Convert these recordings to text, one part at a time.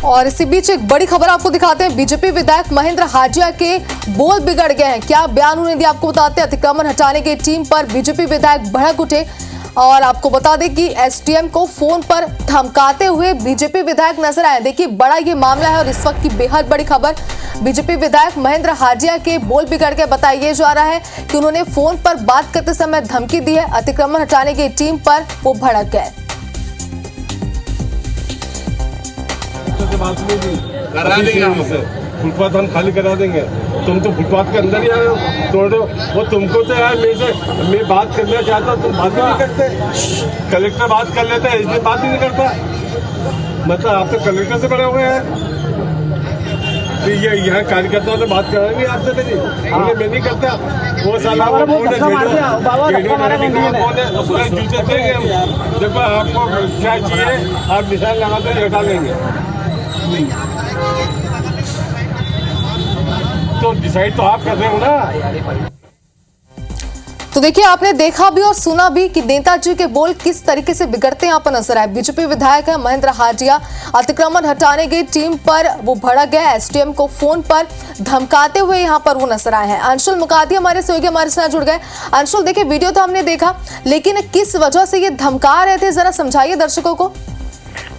और इसी बीच एक बड़ी खबर आपको दिखाते हैं। बीजेपी विधायक महेंद्र हाजिया के बोल बिगड़ गए हैं। क्या बयान उन्होंने दिया आपको बताते हैं। अतिक्रमण हटाने की टीम पर बीजेपी विधायक भड़क उठे और आपको बता दें कि एसडीएम को फोन पर धमकाते हुए बीजेपी विधायक नजर आए। देखिए बड़ा ये मामला है और इस वक्त की बेहद बड़ी खबर। बीजेपी विधायक महेंद्र हाजिया के बोल बिगड़ के बताया जा रहा है कि उन्होंने फोन पर बात करते समय धमकी दी है। अतिक्रमण हटाने की टीम पर वो भड़क गए। फुटपाथ हम खाली करा देंगे। तुम तो फुटपाथ के अंदर ही आए हो, तोड़ो। वो तुमको तो यार मैं बात करना चाहता हूँ, तुम बात ही नहीं करते। कलेक्टर बात कर लेते हैं, इसलिए बात ही नहीं करता। मतलब आप तो कलेक्टर से बड़े हुए हैं। तो ये यहाँ कार्यकर्ताओं से बात कराएंगे आपसे नहीं, मैं नहीं करता। वो साला वो कौन है, जूते देंगे हम। जब आपको क्या चाहिए आप निशान लगाते हटा लेंगे। तो डिसाइड तो आप कर रहे हो ना। तो देखिए आपने देखा भी और सुना भी कि नेताजी के बोल किस तरीके से बिगड़ते हैं। यहाँ पर नजर आए बीजेपी विधायक है महेंद्र हाजिया। अतिक्रमण हटाने की टीम पर वो भड़क गए। एसडीएम को फोन पर धमकाते हुए यहाँ पर वो नजर आए हैं। अंशुल मुकाती हमारे सहयोगी हमारे साथ जुड़ गए। अंशुल देखिए वीडियो तो हमने देखा, लेकिन किस वजह से ये धमका रहे थे, जरा समझाइए दर्शकों को।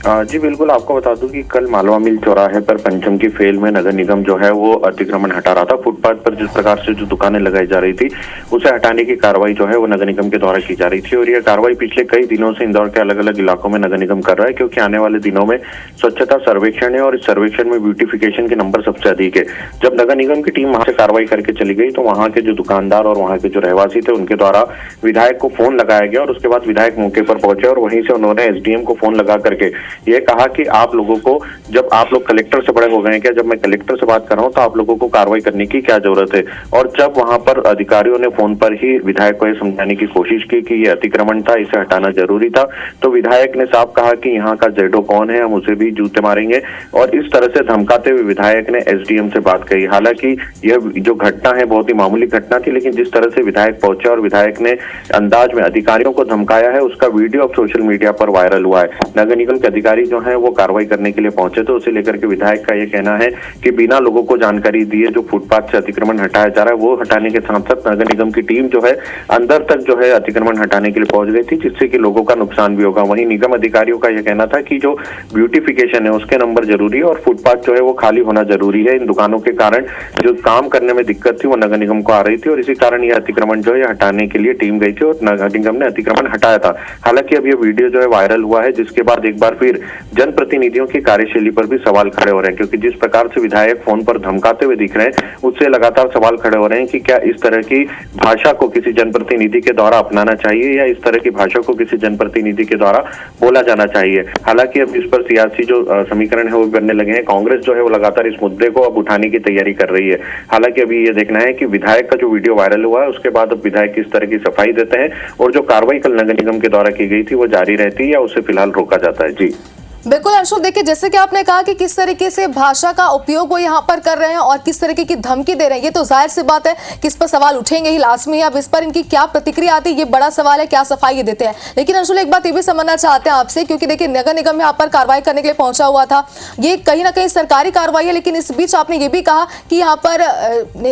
जी बिल्कुल, आपको बता दूं कि कल मालवा मिल चौराहे पर पंचम की फेल में नगर निगम जो है वो अतिक्रमण हटा रहा था। फुटपाथ पर जिस प्रकार से जो दुकानें लगाई जा रही थी उसे हटाने की कार्रवाई जो है वो नगर निगम के द्वारा की जा रही थी। और यह कार्रवाई पिछले कई दिनों से इंदौर के अलग अलग इलाकों में नगर निगम कर रहा है, क्योंकि आने वाले दिनों में स्वच्छता सर्वेक्षण है और इस सर्वेक्षण में ब्यूटिफिकेशन के नंबर सबसे अधिक है। जब नगर निगम की टीम वहां से कार्रवाई करके चली गई तो वहां के जो दुकानदार और वहां के जो रहवासी थे उनके द्वारा विधायक को फोन लगाया गया और उसके बाद विधायक मौके पर पहुंचे और वहीं से उन्होंने एसडीएम को फोन लगा करके ये कहा कि आप लोगों को, जब आप लोग कलेक्टर से बड़े हो गए हैं क्या, जब मैं कलेक्टर से बात कर रहा हूं तो आप लोगों को कार्रवाई करने की क्या जरूरत है। और जब वहां पर अधिकारियों ने फोन पर ही विधायक को यह समझाने की कोशिश की कि ये अतिक्रमण था, इसे हटाना जरूरी था, तो विधायक ने साफ कहा कि यहाँ का जेडो कौन है, हम उसे भी जूते मारेंगे। और इस तरह से धमकाते हुए विधायक ने एसडीएम से बात कही। हालांकि यह जो घटना है बहुत ही मामूली घटना थी, लेकिन जिस तरह से विधायक पहुंचे और विधायक ने अंदाज में अधिकारियों को धमकाया है उसका वीडियो अब सोशल मीडिया पर वायरल हुआ है। नगर निगम के अधिकारी जो है वो कार्रवाई करने के लिए पहुंचे तो उसे लेकर के विधायक का यह कहना है कि बिना लोगों को जानकारी दिए जो फुटपाथ से अतिक्रमण हटाया जा रहा है वो हटाने के साथ साथ नगर निगम की टीम जो है अंदर तक जो है अतिक्रमण हटाने के लिए पहुंच गई थी, जिससे कि लोगों का नुकसान भी होगा। वहीं निगम अधिकारियों का यह कहना था कि जो ब्यूटिफिकेशन है उसके नंबर जरूरी है और फुटपाथ जो है वो खाली होना जरूरी है। इन दुकानों के कारण जो काम करने में दिक्कत थी वो नगर निगम को आ रही थी और इसी कारण यह अतिक्रमण जो है हटाने के लिए टीम गई थी और नगर निगम ने अतिक्रमण हटाया था। हालांकि अब यह वीडियो जो है वायरल हुआ है, जिसके बाद एक बार फिर जनप्रतिनिधियों की कार्यशैली पर भी सवाल खड़े हो रहे हैं, क्योंकि जिस प्रकार से विधायक फोन पर धमकाते हुए दिख रहे हैं उससे लगातार सवाल खड़े हो रहे हैं कि क्या इस तरह की भाषा को किसी जनप्रतिनिधि के द्वारा अपनाना चाहिए या इस तरह की भाषा को किसी जनप्रतिनिधि के द्वारा बोला जाना चाहिए। हालांकि अब इस पर सियासी जो समीकरण है वो बनने लगे हैं। कांग्रेस जो है वो लगातार इस मुद्दे को अब उठाने की तैयारी कर रही है। हालांकि अभी ये देखना है कि विधायक का जो वीडियो वायरल हुआ है उसके बाद अब विधायक किस तरह की सफाई देते हैं और जो कार्रवाई कल नगर निगम के द्वारा की गई थी वो जारी रहती है या उसे फिलहाल रोका जाता है। जी बिल्कुल अंशुल, देखिए जैसे कि आपने कहा कि किस तरीके से भाषा का उपयोग वो यहाँ पर कर रहे हैं और किस तरीके की धमकी दे रहे हैं, ये तो जाहिर सी बात है कि इस पर सवाल उठेंगे ही लाजमी। अब इस पर इनकी क्या प्रतिक्रिया आती है ये बड़ा सवाल है, क्या सफाई ये देते हैं। लेकिन अंशुल एक बात ये भी समझना चाहते हैं आपसे, क्योंकि देखिए नगर निगम यहाँ पर कार्रवाई करने के लिए पहुंचा हुआ था, ये कहीं ना कहीं सरकारी कार्रवाई है, लेकिन इस बीच आपने ये भी कहा कि यहाँ पर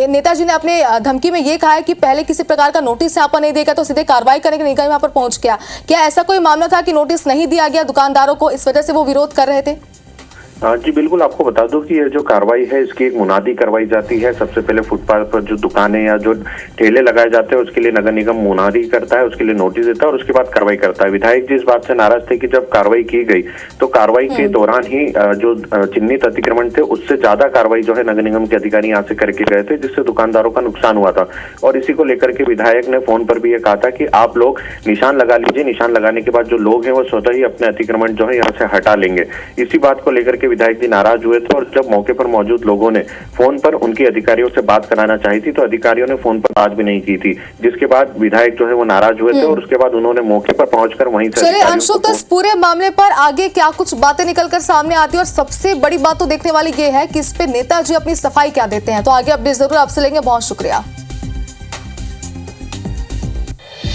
नेताजी ने अपने धमकी में ये कहा है कि पहले किसी प्रकार का नोटिस यहाँ पर नहीं देगा तो सीधे कार्रवाई करने के निगम यहाँ पर पहुंच गया। क्या ऐसा कोई मामला था कि नोटिस नहीं दिया गया दुकानदारों को, इस वजह से वो विरोध कर रहे थे? जी बिल्कुल, आपको बता दूं कि ये जो कार्रवाई है इसकी एक मुनादी करवाई जाती है। सबसे पहले फुटपाथ पर जो दुकानें या जो ठेले लगाए जाते हैं उसके लिए नगर निगम मुनादी करता है, उसके लिए नोटिस देता है और उसके बाद कार्रवाई करता है। विधायक जी इस बात से नाराज थे कि जब कार्रवाई की गई तो कार्रवाई के दौरान ही जो चिन्हित अतिक्रमण थे उससे ज्यादा कार्रवाई जो है नगर निगम के अधिकारी यहाँ से करके गए थे, जिससे दुकानदारों का नुकसान हुआ था। और इसी को लेकर के विधायक ने फोन पर भी ये कहा था कि आप लोग निशान लगा लीजिए, निशान लगाने के बाद जो लोग हैं वो स्वतः ही अपने अतिक्रमण जो है यहाँ से हटा लेंगे। इसी बात को लेकर के विधायक जी नाराज हुए थे और जब मौके पर मौजूद लोगों ने फोन पर उनकी अधिकारियों से बात कराना चाही थी तो अधिकारियों ने फोन पर बात भी नहीं की थी, जिसके बाद विधायक जो है वो नाराज हुए थे और उसके बाद उन्होंने मौके पर पहुंचकर वहीं से चलिए अंशुल, तो इस पूरे मामले पर आगे क्या कुछ बातें निकलकर सामने आती है और सबसे बड़ी बात तो देखने वाली ये है कि इस पे नेताजी अपनी सफाई क्या देते हैं। तो आगे अपडेट जरूर आपसे लेंगे। बहुत शुक्रिया।